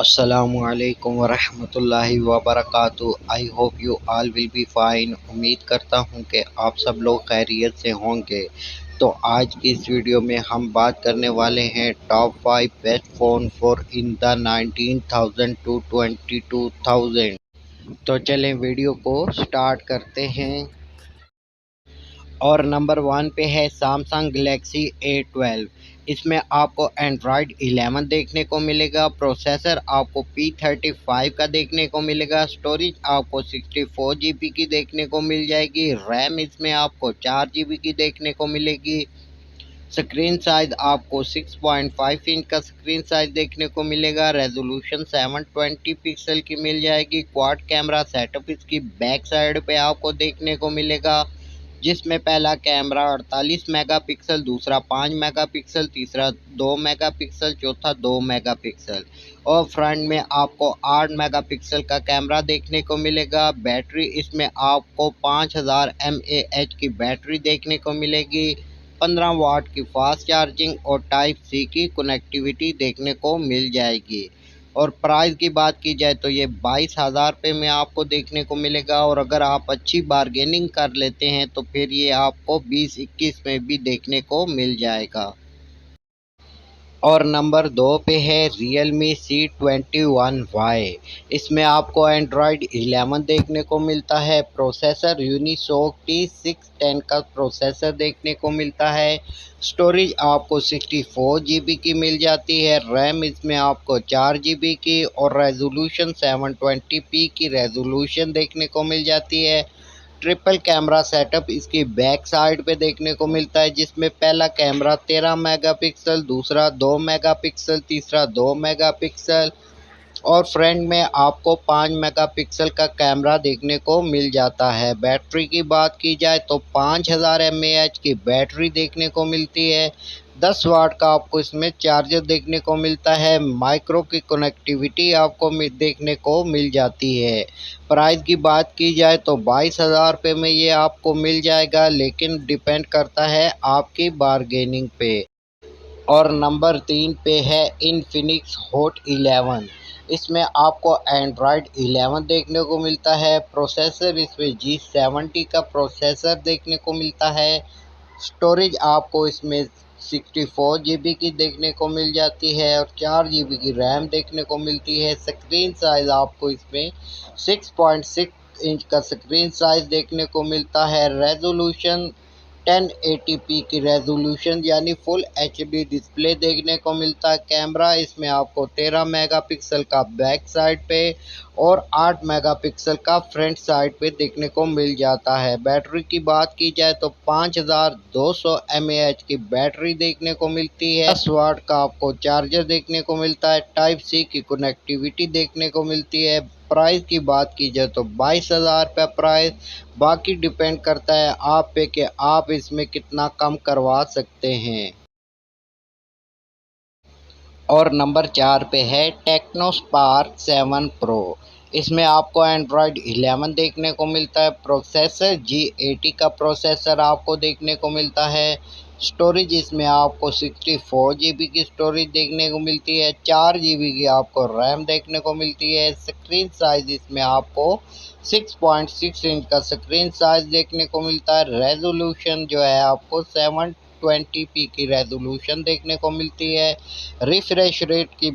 अस्सलामुअलैकुम वरहमतुल्लाहि वबरकातुहू। I hope you all will be fine. उम्मीद करता हूँ कि आप सब लोग खैरियत से होंगे। तो आज की इस वीडियो में हम बात करने वाले हैं top 5 best phone for in the 19,000 to 22,000। तो चलें वीडियो को स्टार्ट करते हैं। और नंबर 1 पे है सैमसंग गैलेक्सी A12। इसमें आपको एंड्रॉयड 11 देखने को मिलेगा। प्रोसेसर आपको P35 का देखने को मिलेगा। स्टोरेज आपको 64 GB की देखने को मिल जाएगी। रैम इसमें आपको 4 GB की देखने को मिलेगी। स्क्रीन साइज आपको 6.5 इंच का स्क्रीन साइज देखने को मिलेगा। रेजोल्यूशन 720 पिक्सल की मिल जाएगी। क्वाड कैमरा सेटअप इसकी बैक साइड पे आपको देखने को मिलेगा, जिसमें पहला कैमरा 48 मेगापिक्सल, दूसरा 5 मेगापिक्सल, तीसरा 2 मेगापिक्सल, चौथा 2 मेगापिक्सल और फ्रंट में आपको 8 मेगापिक्सल का कैमरा देखने को मिलेगा। बैटरी इसमें आपको 5000 mAh की बैटरी देखने को मिलेगी। 15 वाट की फास्ट चार्जिंग और टाइप सी की कनेक्टिविटी देखने को मिल जाएगी। और प्राइस की बात की जाए तो ये 22,000 रुपये में आपको देखने को मिलेगा। और अगर आप अच्छी बारगेनिंग कर लेते हैं तो फिर ये आपको 20-21 में भी देखने को मिल जाएगा। और नंबर 2 पे है Realme C21Y। इसमें आपको एंड्रॉयड 11 देखने को मिलता है। प्रोसेसर यूनिसॉक T610 का प्रोसेसर देखने को मिलता है। स्टोरेज आपको 64 GB की मिल जाती है। रैम इसमें आपको 4 GB की और रेजोल्यूशन 720p की रेजोल्यूशन देखने को मिल जाती है। ट्रिपल कैमरा सेटअप इसकी बैक साइड पे देखने को मिलता है, जिसमें पहला कैमरा 13 मेगापिक्सल, दूसरा 2 मेगापिक्सल, तीसरा 2 मेगापिक्सल और फ्रंट में आपको 5 मेगापिक्सल का कैमरा देखने को मिल जाता है। बैटरी की बात की जाए तो 5000 mAh की बैटरी देखने को मिलती है। 10 वाट का आपको इसमें चार्जर देखने को मिलता है। माइक्रो की कनेक्टिविटी आपको देखने को मिल जाती है। प्राइस की बात की जाए तो 22,000 रुपये में ये आपको मिल जाएगा, लेकिन डिपेंड करता है आपकी बारगेनिंग पे। और नंबर 3 पे है इन्फिनिक्स हॉट 11। इसमें आपको एंड्रॉयड 11 देखने को मिलता है। प्रोसेसर इसमें G70 का प्रोसेसर देखने को मिलता है। स्टोरेज आपको इसमें 64 GB की देखने को मिल जाती है और 4 GB की रैम देखने को मिलती है। स्क्रीन साइज आपको इसमें 6.6 इंच का स्क्रीन साइज देखने को मिलता है। रेजोल्यूशन 1080p की रेजोल्यूशन यानी फुल HD डिस्प्ले देखने को मिलता है। कैमरा इसमें आपको 13 मेगापिक्सल का बैक साइड पे और 8 मेगापिक्सल का फ्रंट साइड पे देखने को मिल जाता है। बैटरी की बात की जाए तो 5200 mAh की बैटरी देखने को मिलती है। 10 वाट का आपको चार्जर देखने को मिलता है। टाइप सी की कनेक्टिविटी देखने को मिलती है। प्राइस की बात की जाए तो 22,000 रुपये प्राइस। बाकी डिपेंड करता है आप पे कि आप इसमें कितना कम करवा सकते हैं। और नंबर 4 पे है टेक्नो स्पार्क 7 प्रो। इसमें आपको एंड्रॉयड 11 देखने को मिलता है। प्रोसेसर G80 का प्रोसेसर आपको देखने को मिलता है। स्टोरेज इसमें आपको 64 GB की स्टोरेज देखने को मिलती है। 4 GB की आपको रैम देखने को मिलती है। स्क्रीन साइज इसमें आपको 6.6 इंच का स्क्रीन साइज देखने को मिलता है। रेजोल्यूशन जो है आपको 720p की रेजोल्यूशन देखने को मिलती है। रिफ्रेश रेट की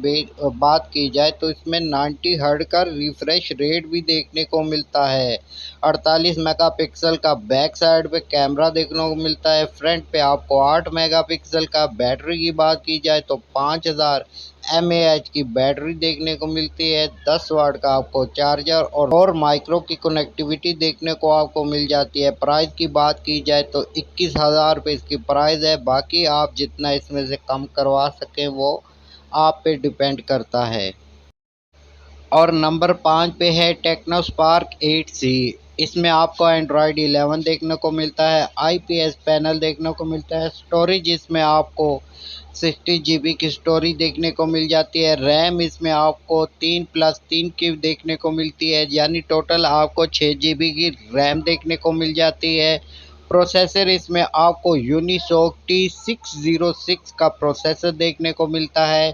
बात की जाए तो इसमें 90 हर्ट्ज का रिफ्रेश रेट भी देखने को मिलता है। 48 मेगापिक्सल का बैक साइड पे कैमरा देखने को मिलता है। फ्रंट पे आपको 8 मेगापिक्सल का। बैटरी की बात की जाए तो 5000 mAh की बैटरी देखने को मिलती है। 10 वाट का आपको चार्जर और माइक्रो की कनेक्टिविटी देखने को आपको मिल जाती है। प्राइस की बात की जाए तो 21,000 रुपये इसकी प्राइस है। बाकी आप जितना इसमें से कम करवा सकें वो आप पे डिपेंड करता है। और नंबर 5 पे है टेक्नो स्पार्क 8C। इसमें आपको एंड्रॉयड 11 देखने को मिलता है। IPS पैनल देखने को मिलता है। स्टोरेज इसमें आपको 60 GB की स्टोरेज देखने को मिल जाती है। रैम इसमें आपको 3+3 की देखने को मिलती है, यानी टोटल आपको 6 GB की रैम देखने को मिल जाती है। प्रोसेसर इसमें आपको यूनिसॉक T606 का प्रोसेसर देखने को मिलता है।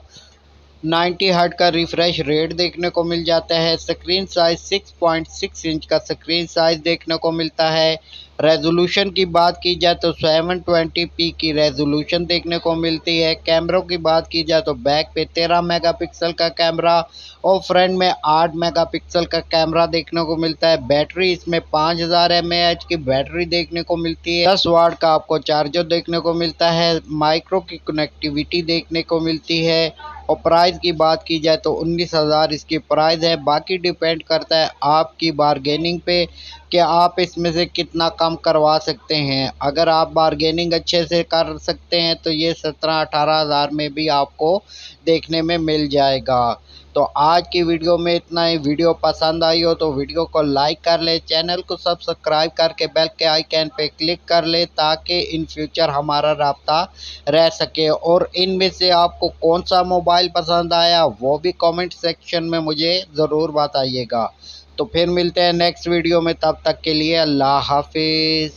90 हर्ट का रिफ्रेश रेट देखने को मिल जाता है। स्क्रीन साइज 6.6 इंच का स्क्रीन साइज देखने को मिलता है। रेजोल्यूशन की बात की जाए तो 720p की रेजोल्यूशन देखने को मिलती है। कैमरों की बात की जाए तो बैक पे 13 मेगापिक्सल का कैमरा और फ्रंट में 8 मेगापिक्सल का कैमरा देखने को मिलता है। बैटरी इसमें 5000 mAh की बैटरी देखने को मिलती है। 10 वाट का आपको चार्जर देखने को मिलता है। माइक्रो की कनेक्टिविटी देखने को मिलती है। और प्राइस की बात की जाए तो 19,000 इसकी प्राइस है। बाकी डिपेंड करता है आपकी बारगेनिंग पे कि आप इसमें से कितना कम करवा सकते हैं। अगर आप बारगेनिंग अच्छे से कर सकते हैं तो ये 17-18 हज़ार में भी आपको देखने में मिल जाएगा। तो आज की वीडियो में इतना ही। वीडियो पसंद आई हो तो वीडियो को लाइक कर ले, चैनल को सब्सक्राइब करके बेल के आइकन पे क्लिक कर ले ताकि इन फ्यूचर हमारा राब्ता रह सके। और इनमें से आपको कौन सा मोबाइल पसंद आया वो भी कमेंट सेक्शन में मुझे ज़रूर बताइएगा। तो फिर मिलते हैं नेक्स्ट वीडियो में, तब तक के लिए अल्लाह हाफिज़।